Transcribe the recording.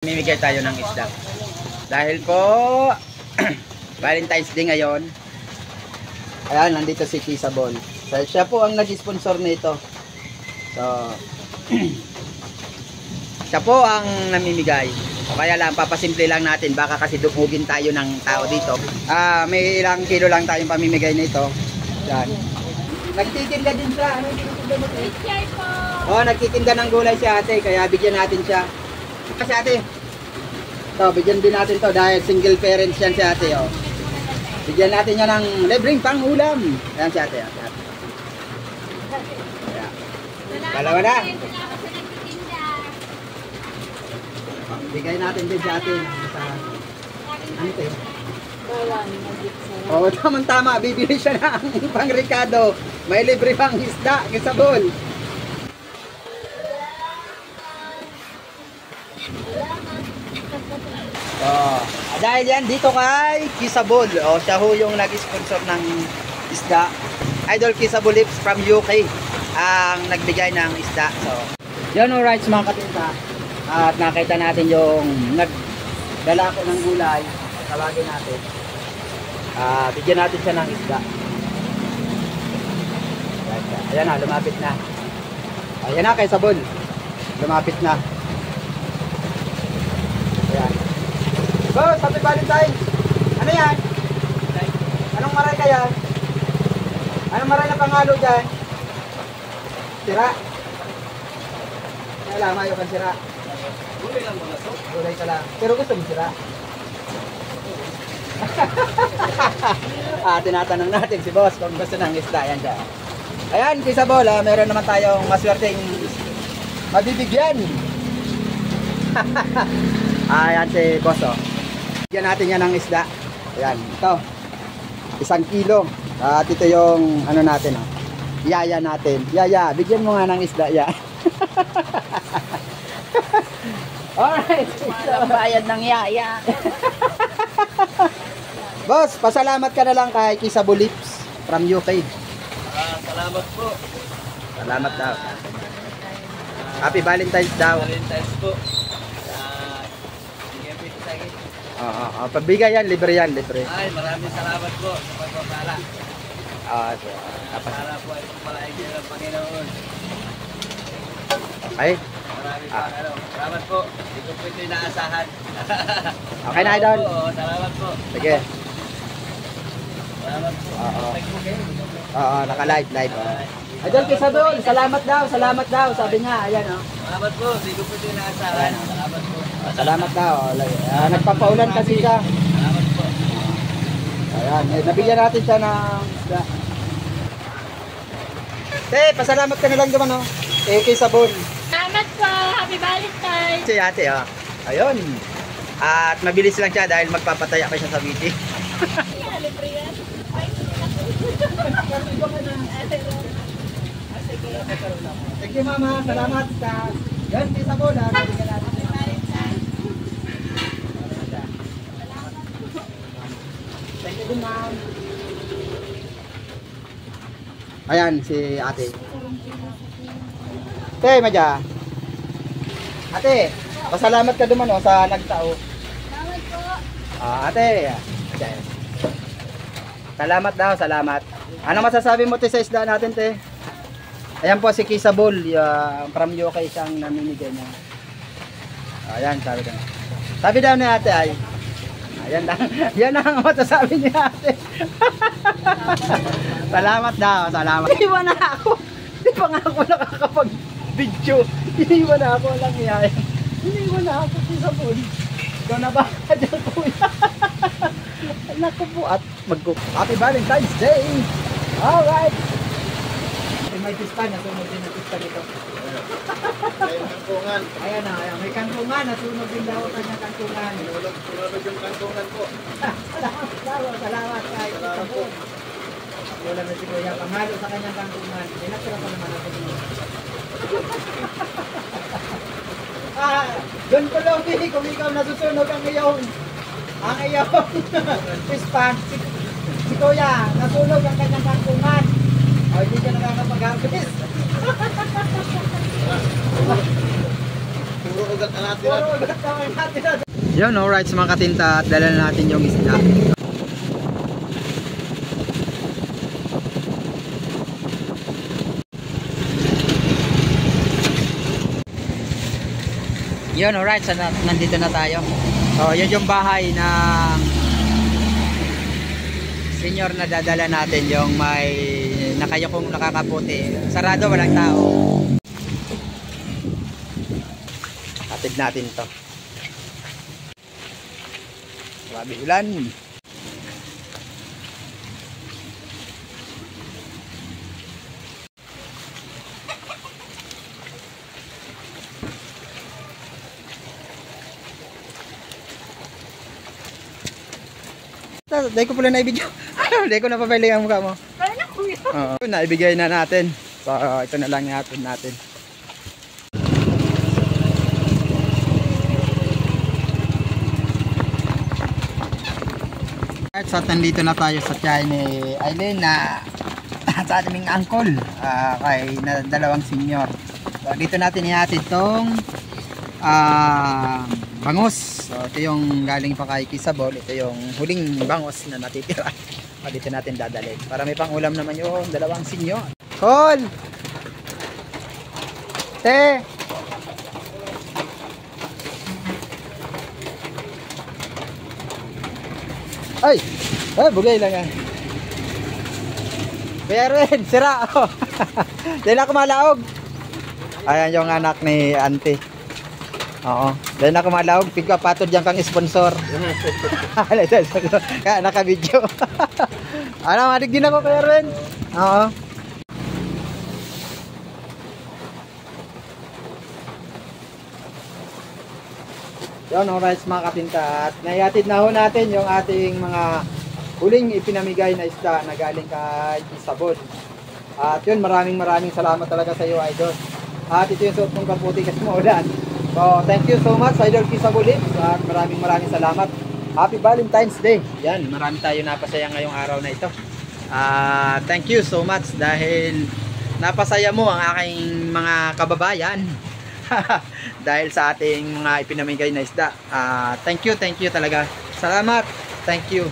Mimigay tayo ng isda. Dahil po Valentine's Day ngayon. Ayan, nandito si Kisabol. So, siya po ang nag-sponsor nito. So, siya po ang namimigay. So, kaya lang, papasimple lang natin. Baka kasi dumugin tayo ng tao dito. May ilang kilo lang tayong pamimigay nito. Yan. Nagtitinda din siya. Ano yung tinitinda mo? Oh, nagtitinda ng gulay si ate. Kaya bigyan natin siya. Kasi ate, ito, bigyan din natin to dahil single parents yan si ate. Oh. Bigyan natin niya ng libreng pang-ulam. Ayan si ate. Ayan. Dalawa na. Bigay natin din si ate. Ano ito yun? Oo, tama-tama. Bibili siya ng pang-Ricardo. May libre pang isda. Kisabol. Dahil yan dito kay Kisabol. Siya ho yung nag-sponsor ng isda. Idol Kisabol Lips from UK ang nagbigay ng isda. So, yun alright mga katinta. At nakita natin yung nagdala ko ng gulay. Tawagin natin. Bigyan natin siya ng isda. Ayan na, lumapit na. Ayan na, Kisabol. Lumapit na. Ayan. Boss, happy Valentine's! Ano yan? Anong maray kaya? Anong maray na pangalo dyan? Sira? Kaya lang, ayaw kang sira. Gulay lang mga so. Gulay ka lang. Pero gusto mo sira? Tinatanong natin si boss kung gusto ng isda. Yan siya. Ayan, Kisabol, meron naman tayong maswerteng mabibigyan. Ayan si boss, oh. Bigyan natin yan ng isda. Ayan, ito. 1 kilo. At ito yung ano natin, oh. Yaya natin. Yaya, bigyan mo nga ng isda, ya. Alright. Bayad ng yaya. Boss, pasalamat ka na lang kay Kisabol Lips from UK. Salamat po. Salamat daw. Happy Valentine's daw. Valentine's po. Pabigay yan, libre yan, libre. Ay, maraming salamat po sa pagpapala. Para po ay pagpalain niyo ng Panginoon. Okay? Maraming salamat po. Hindi ko po ito inaasahan. Okay na, Idol. Salamat po. Sige. Salamat po. Naka-live, live. Idol Kisabol, salamat daw, sabi niya, ayan, oh. Salamat po. Hindi ko po ito inaasahan. Salamat po. Salamat daw. Nagpapaulan kasi siya. Salamat po. Ayan, nabigyan natin siya ng isda. Pasalamat ka na lang naman, oh. Kisabol. Salamat po. Happy Valentine's. Si ate, oh. Ayun. At mabilis lang siya dahil magpapataya pa siya sa video. Libre yan. Thank you, mama. Salamat ka. Yan, Kisabol, ha. Nabigyan natin. Thank you din, ma'am. Ayan, si ate. Madya. Ate, pasalamat ka duman, oh, sa nagtao. Salamat po. Ate. Salamat daw, salamat. Ano masasabi mo, te, sa isda natin, te? Ayan po si Kisabol, from UK siyang namimigay niya. Ayan, sabi ko. Sabi daw ni ate ay, ayan lang, yan ang masasabi ni ate. Salamat daw, salamat. Iniwan na ako. Hindi pa nga ako nakakapag-video. Iniwan na ako lang yan. Iniwan na ako, Kisabol. Ikaw na ba ka dyan, kuya? Naku po, at Happy Valentine's Day! Alright! May pista na, sunog din ang pista dito. May kantungan. Ayan na, ayan. May kantungan, nasunog din daw ang kanyang kantungan. Sunod yung kantungan po. Salamat kay Kisabol. Wala na si Kuya, pamalo sa kanyang kantungan. Pinatira pa naman ako dito. Doon ko lang, kung ikaw nasusunog ang iyong pispan, si Kuya, nasunog ang kanyang kantungan. Hindi ka nakakapag-harvest. Puro ugat na natin. Yun, alright sa mga katinta at dala na natin yung isda. Yun, alright, so nandito na tayo. So, yun yung bahay ng senior na dadala natin, yung may nakayukong nakakaputi. Sarado, walang tao. Hatid natin to. Grabe ulan. Dahil ko pala na-video. Dahil ko napabalik ang mukha mo. Kaya na kuya. Oo, naibigay na natin. So, ito na lang natin natin. So, nandito na tayo sa tiyahin ni Aileen na sa ating uncle kay na dalawang senior. So, dito natin ihatid tong bangus. So, ito yung galing pa kay Kisabol. Ito yung huling bangus na natitira. So, dito natin dadalhin. Para may pang ulam naman yung dalawang senior. Col! Te! Ay! Ay, bugay lang yan. Kuya Erwin, sira! Dahil ako malaog. Ayan yung anak ni auntie. Oo. Dahil ako malaog, pigkapatod dyan kang sponsor. Kaya naka-video. Ano, madig din ako Kuya Erwin. Oo. Yun, alright mga katinta. At naihatid na ho natin yung ating mga huling ipinamigay na isda na galing kay Isabod. At yun, maraming salamat talaga sa iyo, Idol. At ito yung suot mong kaputi kasi maulan. So, thank you so much, Idol Kisabod. At maraming salamat. Happy Valentine's Day. Yan, marami tayo napasaya ngayong araw na ito. Thank you so much dahil napasaya mo ang aking mga kababayan. Dahil sa ating mga ipinamigay na isda. Thank you talaga. Salamat. Thank you.